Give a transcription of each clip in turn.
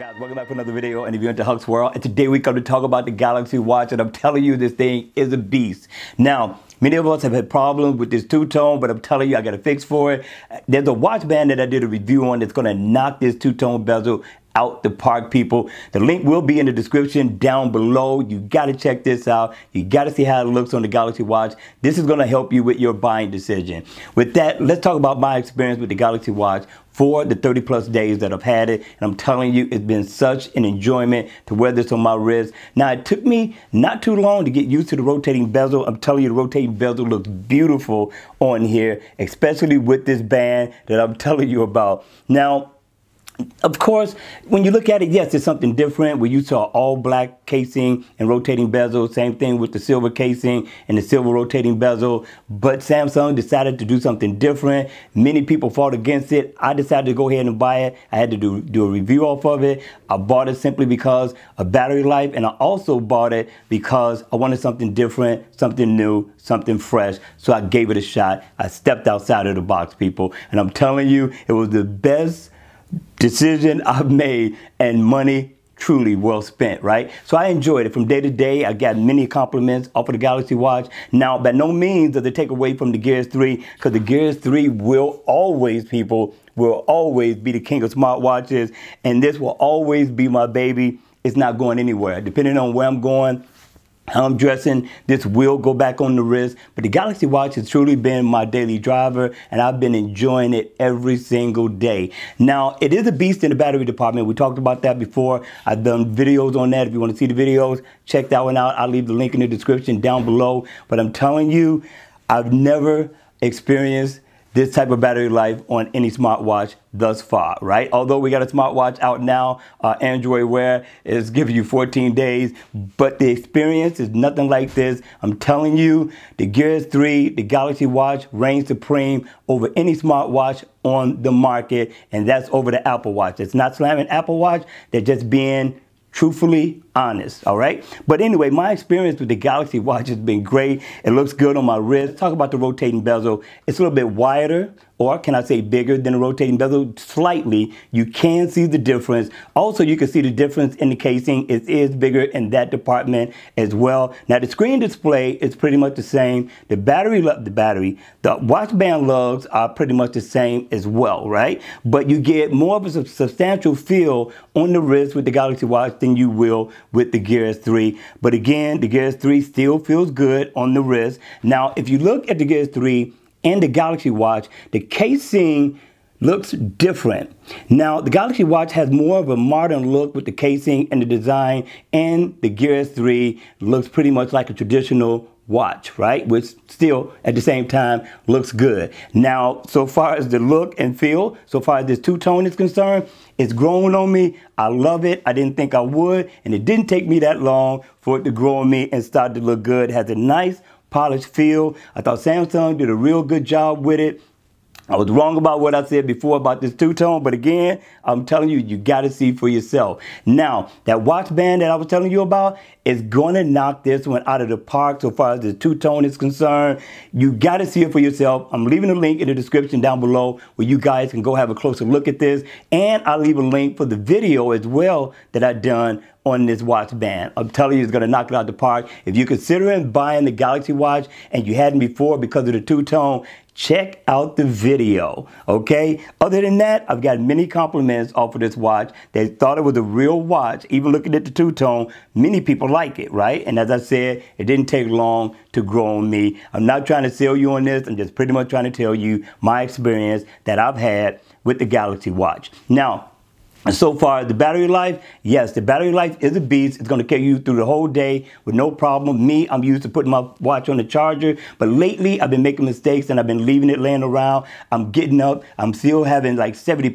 Guys, welcome back to another video, and if you're into Huck's World, and today we come to talk about the Galaxy Watch, and I'm telling you, this thing is a beast. Now, many of us have had problems with this two-tone, but I'm telling you, I got a fix for it. There's a watch band that I did a review on that's gonna knock this two-tone bezel out the park, people. The link will be in the description down below. You gotta check this out. You gotta see how it looks on the Galaxy Watch. This is gonna help you with your buying decision. With that, let's talk about my experience with the Galaxy Watch for the 30+ days that I've had it. And I'm telling you, it's been such an enjoyment to wear this on my wrist. Now, it took me not too long to get used to the rotating bezel. I'm telling you, the rotating bezel looks beautiful on here, especially with this band that I'm telling you about. Now, of course, when you look at it, yes, it's something different. We used to all black casing and rotating bezel. Same thing with the silver casing and the silver rotating bezel. But Samsung decided to do something different. Many people fought against it. I decided to go ahead and buy it. I had to do a review off of it. I bought it simply because of battery life. And I also bought it because I wanted something different, something new, something fresh. So I gave it a shot. I stepped outside of the box, people. And I'm telling you, it was the best decision I've made, and money truly well spent, right? So I enjoyed it from day to day. I got many compliments off of the Galaxy Watch. Now, by no means does it take away from the Gear 3, because the Gear 3 will always, people, will always be the king of smartwatches, and this will always be my baby. It's not going anywhere. Depending on where I'm going, how I'm dressing, this will go back on the wrist. But the Galaxy Watch has truly been my daily driver, and I've been enjoying it every single day. Now, it is a beast in the battery department. We talked about that before. I've done videos on that. If you want to see the videos, check that one out. I'll leave the link in the description down below. But I'm telling you, I've never experienced this type of battery life on any smartwatch thus far, right? Although we got a smartwatch out now, Android Wear is giving you 14 days, but the experience is nothing like this. I'm telling you, the Gear 3, the Galaxy Watch reigns supreme over any smartwatch on the market, and that's over the Apple Watch. It's not slamming Apple Watch, they're just being truthfully honest, all right? But anyway, my experience with the Galaxy Watch has been great. It looks good on my wrist. Talk about the rotating bezel. It's a little bit wider, or can I say bigger than the rotating bezel? Slightly. You can see the difference. Also, you can see the difference in the casing. It is bigger in that department as well. Now, the screen display is pretty much the same. The watch band lugs are pretty much the same as well, right? But you get more of a substantial feel on the wrist with the Galaxy Watch than you will with the Gear 3. But again, the Gear 3 still feels good on the wrist. Now, if you look at the Gear 3 and the Galaxy Watch, the casing looks different. Now, the Galaxy Watch has more of a modern look with the casing and the design, and the Gear 3 looks pretty much like a traditional watch, right? Which still, at the same time, looks good. Now, so far as the look and feel, so far as this two-tone is concerned, it's grown on me. I love it. I didn't think I would, and it didn't take me that long for it to grow on me and start to look good. It has a nice polished feel. I thought Samsung did a real good job with it. I was wrong about what I said before about this two-tone, but again, I'm telling you, you got to see for yourself. Now, that watch band that I was telling you about is going to knock this one out of the park so far as the two-tone is concerned. You got to see it for yourself. I'm leaving a link in the description down below where you guys can go have a closer look at this, and I'll leave a link for the video as well that I've done on this watch band. I'm telling you, it's going to knock it out the park. If you're considering buying the Galaxy Watch and you hadn't before because of the two-tone, check out the video, okay? Other than that, I've got many compliments off of this watch. They thought it was a real watch. Even looking at the two-tone, many people like it, right? And as I said, it didn't take long to grow on me. I'm not trying to sell you on this. I'm just pretty much trying to tell you my experience that I've had with the Galaxy Watch. Now, so far, the battery life, yes, the battery life is a beast. It's going to carry you through the whole day with no problem. Me, I'm used to putting my watch on the charger, but lately I've been making mistakes and I've been leaving it laying around. I'm getting up. I'm still having like 70%,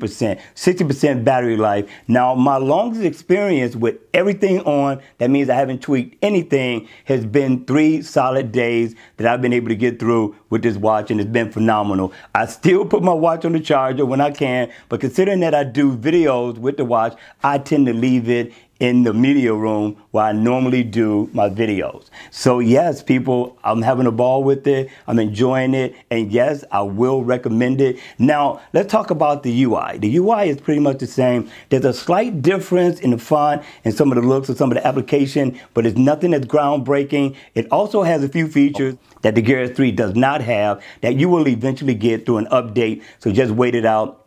60% battery life. Now, my longest experience with everything on, that means I haven't tweaked anything, has been 3 solid days that I've been able to get through with this watch, and it's been phenomenal. I still put my watch on the charger when I can, but considering that I do videos videos with the watch, I tend to leave it in the media room where I normally do my videos. So yes, people, I'm having a ball with it. I'm enjoying it. And yes, I will recommend it. Now, let's talk about the UI. The UI is pretty much the same. There's a slight difference in the font and some of the looks of some of the application, but it's nothing that's groundbreaking. It also has a few features that the Gear S3 does not have that you will eventually get through an update. So just wait it out.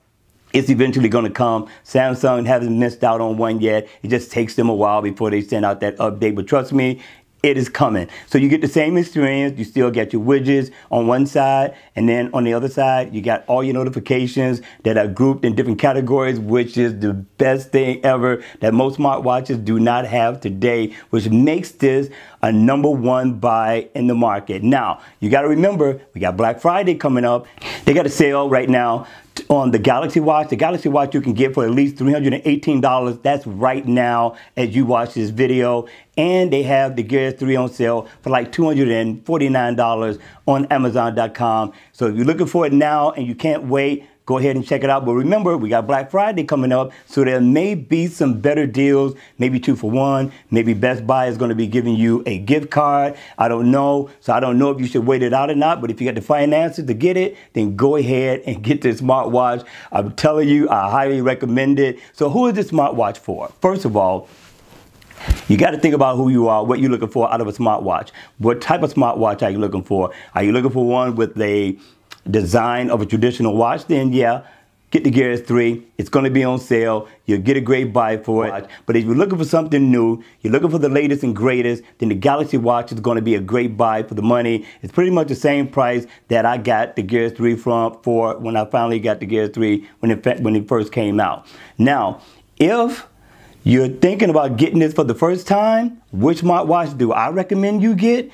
It's eventually going to come. Samsung hasn't missed out on one yet. It just takes them a while before they send out that update. But trust me, it is coming. So you get the same experience. You still get your widgets on one side. And then on the other side, you got all your notifications that are grouped in different categories, which is the best thing ever that most smartwatches do not have today, which makes this a #1 buy in the market. Now, you got to remember, we got Black Friday coming up. They got a sale right now on the Galaxy Watch. The Galaxy Watch you can get for at least $318. That's right now as you watch this video. And they have the Gear S3 on sale for like $249 on Amazon.com. So if you're looking for it now and you can't wait, go ahead and check it out. But remember, we got Black Friday coming up, so there may be some better deals, maybe 2 for 1. Maybe Best Buy is going to be giving you a gift card. I don't know. So I don't know if you should wait it out or not. But if you got the finances to get it, then go ahead and get this smartwatch. I'm telling you, I highly recommend it. So who is this smartwatch for? First of all, you got to think about who you are, what you're looking for out of a smartwatch. What type of smartwatch are you looking for? Are you looking for one with a design of a traditional watch? Then yeah, get the Gear S3. It's going to be on sale. You'll get a great buy for it. But if you're looking for something new, you're looking for the latest and greatest, then the Galaxy Watch is going to be a great buy for the money. It's pretty much the same price that I got the Gear S3 for when I finally got the Gear S3 when it first came out. Now, if you're thinking about getting this for the first time, which smartwatch do I recommend you get?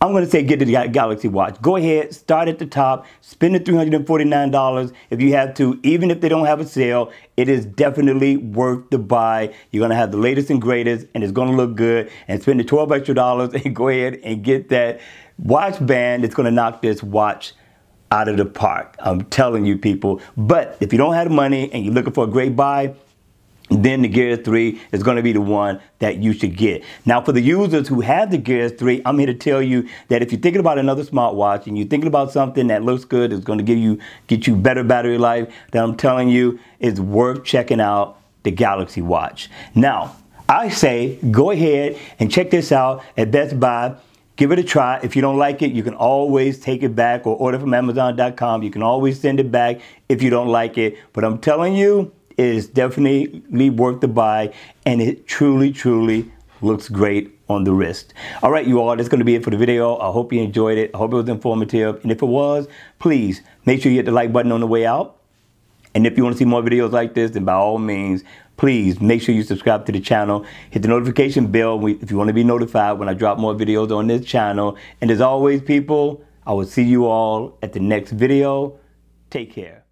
I'm going to say get the Galaxy Watch. Go ahead, start at the top, spend the $349 if you have to. Even if they don't have a sale, it is definitely worth the buy. You're going to have the latest and greatest, and it's going to look good. And spend the $12 extra and go ahead and get that watch band. It's going to knock this watch out of the park. I'm telling you, people. But if you don't have the money and you're looking for a great buy, then the Gear S3 is going to be the one that you should get. Now, for the users who have the Gear S3, I'm here to tell you that if you're thinking about another smartwatch and you're thinking about something that looks good, is going to get you better battery life, then I'm telling you, it's worth checking out the Galaxy Watch. Now, I say go ahead and check this out at Best Buy. Give it a try. If you don't like it, you can always take it back or order from Amazon.com. You can always send it back if you don't like it. But I'm telling you, it is definitely worth the buy, and it truly, truly looks great on the wrist. All right, you all, that's going to be it for the video. I hope you enjoyed it. I hope it was informative. And if it was, please make sure you hit the like button on the way out. And if you want to see more videos like this, then by all means, please make sure you subscribe to the channel. Hit the notification bell if you want to be notified when I drop more videos on this channel. And as always, people, I will see you all at the next video. Take care.